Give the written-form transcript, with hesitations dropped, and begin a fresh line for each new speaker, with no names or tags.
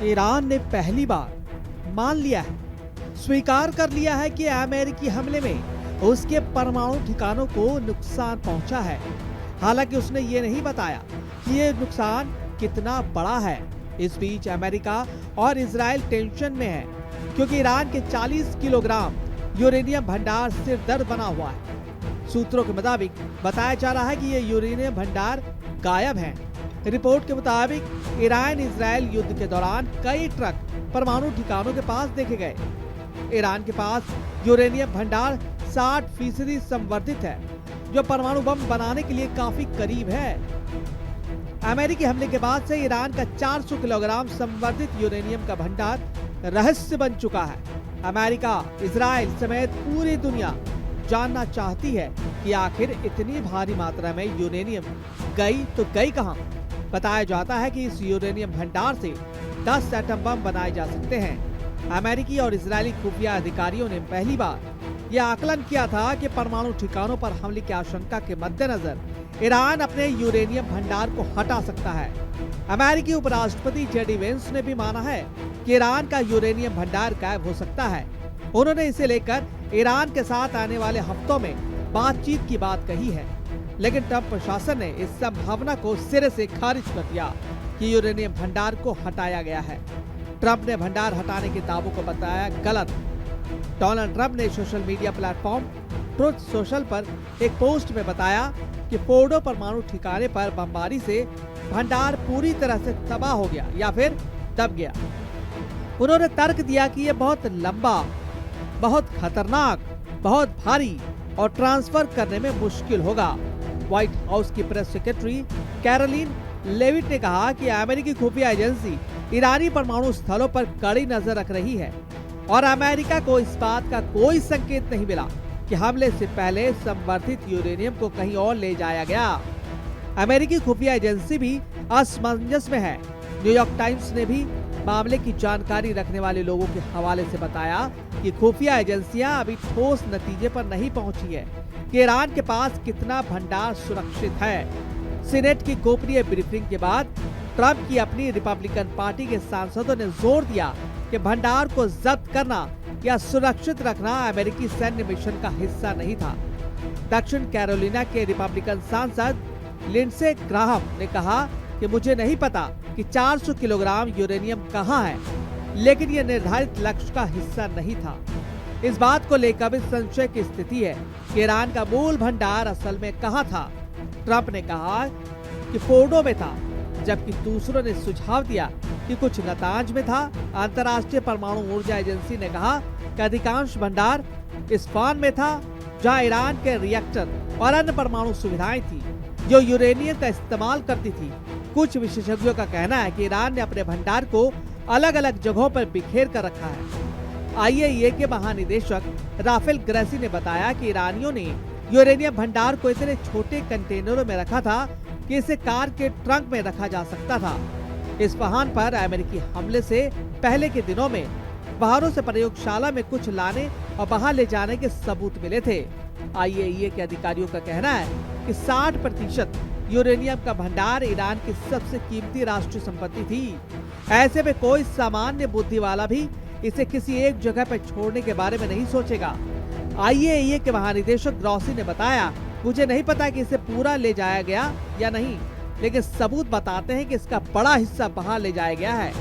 Iran ने पहली बार मान लिया है, स्वीकार कर लिया है कि अमेरिकी हमले में उसके परमाणु ठिकानों को नुकसान पहुंचा है। हालांकि उसने ये नहीं बताया कि ये नुकसान कितना बड़ा है। इस बीच अमेरिका और इजराइल टेंशन में है, क्योंकि ईरान के 40 किलोग्राम यूरेनियम भंडार सिर दर्द बना हुआ है। सूत्रों के मुताबिक बताया जा रहा है कि ये यूरेनियम भंडार गायब हैं। रिपोर्ट के मुताबिक ईरान इजराइल युद्ध के दौरान कई ट्रक परमाणु ठिकानों के पास देखे गए। ईरान के पास यूरेनियम भंडार 60% संवर्धित है, जो परमाणु बम बनाने के लिए काफी करीब है। अमेरिकी हमले के बाद से ईरान का 400 किलोग्राम संवर्धित यूरेनियम का भंडार रहस्य बन चुका है। अमेरिका, इजराइल समेत पूरी दुनिया जानना चाहती है कि आखिर इतनी भारी मात्रा में यूरेनियम गई तो गई कहां। बताया जाता है कि इस यूरेनियम भंडार से 10 एटम बम बनाए जा सकते हैं। अमेरिकी और इजरायली खुफिया अधिकारियों ने पहली बार यह आकलन किया था कि परमाणु ठिकानों पर हमले की आशंका के मद्देनजर ईरान अपने यूरेनियम भंडार को हटा सकता है। अमेरिकी उपराष्ट्रपति जेडी वेंस ने भी माना है कि ईरान का यूरेनियम भंडार गायब हो सकता है। उन्होंने इसे लेकर ईरान के साथ आने वाले हफ्तों में बातचीत की बात कही है, लेकिन ट्रंप प्रशासन ने इस संभावना को सिरे से खारिज कर दिया कि यूरेनियम भंडार को हटाया गया है। ट्रंप ने भंडार हटाने के दावों को बताया गलत। डोनाल्ड ट्रंप ने social media platform truth social पर एक पोस्ट में बताया कि फोर्डो परमाणु ठिकाने पर बमबारी से भंडार पूरी तरह से तबाह हो गया या फिर दब गया। उन्होंने तर्क दिया कि यह बहुत लंबा, बहुत खतरनाक, बहुत भारी और ट्रांसफर करने में मुश्किल होगा। व्हाइट हाउस की प्रेस सेक्रेटरी कैरोलिन लेविट ने कहा कि अमेरिकी खुफिया एजेंसी ईरानी परमाणु स्थलों पर कड़ी नजर रख रही है और अमेरिका को इस बात का कोई संकेत नहीं मिला कि हमले से पहले संवर्धित यूरेनियम को कहीं और ले जाया गया। अमेरिकी खुफिया एजेंसी भी असमंजस में है। न्यूयॉर्क टाइम्स ने भी मामले की जानकारी रखने वाले लोगों के हवाले से बताया कि खुफिया एजेंसियां अभी ठोस नतीजे पर नहीं पहुंची है कि ईरान के पास कितना भंडार सुरक्षित है। सीनेट की गोपनीय ब्रीफिंग के बाद ट्रंप की अपनी रिपब्लिकन पार्टी के सांसदों ने जोर दिया कि भंडार को जब्त करना या सुरक्षित रखना अमेरिकी सैन्य मिशन का हिस्सा नहीं था। दक्षिण कैरोलिना के रिपब्लिकन सांसद लिंडसे ग्राहम ने कहा कि मुझे नहीं पता कि 400 किलोग्राम यूरेनियम कहां है, लेकिन यह निर्धारित लक्ष्य का हिस्सा नहीं था। इस बात को लेकर भी संशय की स्थिति है कि ईरान का मूल भंडार असल में कहां था। ट्रंप ने कहा कि फोर्डो में था, जबकि दूसरों ने सुझाव दिया कि कुछ नतांज में था। अंतर्राष्ट्रीय परमाणु ऊर्जा एजेंसी ने कहा कि अधिकांश भंडार इस्फान में था, जहां ईरान के रिएक्टर और अन्य परमाणु सुविधाएं थी जो यूरेनियम का इस्तेमाल करती थी। कुछ विशेषज्ञों का कहना है कि ईरान ने अपने भंडार को अलग अलग जगहों पर बिखेर कर रखा है। आईएईए के महानिदेशक राफेल ग्रेसी ने बताया कि ईरानियों ने यूरेनियम भंडार को इतने छोटे कंटेनरों में रखा था कि इसे कार के ट्रंक में रखा जा सकता था। इस्फहान पर अमेरिकी हमले से पहले के दिनों में बाहरों से प्रयोगशाला में कुछ लाने और बाहर ले जाने के सबूत मिले थे। आईएईए के अधिकारियों का कहना है कि 60% यूरेनियम का भंडार ईरान की सबसे कीमती राष्ट्रीय संपत्ति थी। ऐसे में कोई सामान्य बुद्धि वाला भी इसे किसी एक जगह पर छोड़ने के बारे में नहीं सोचेगा। आईएईए के महानिदेशक ग्रॉसी ने बताया, मुझे नहीं पता कि इसे पूरा ले जाया गया या नहीं, लेकिन सबूत बताते हैं कि इसका बड़ा हिस्सा बाहर ले जाया गया है।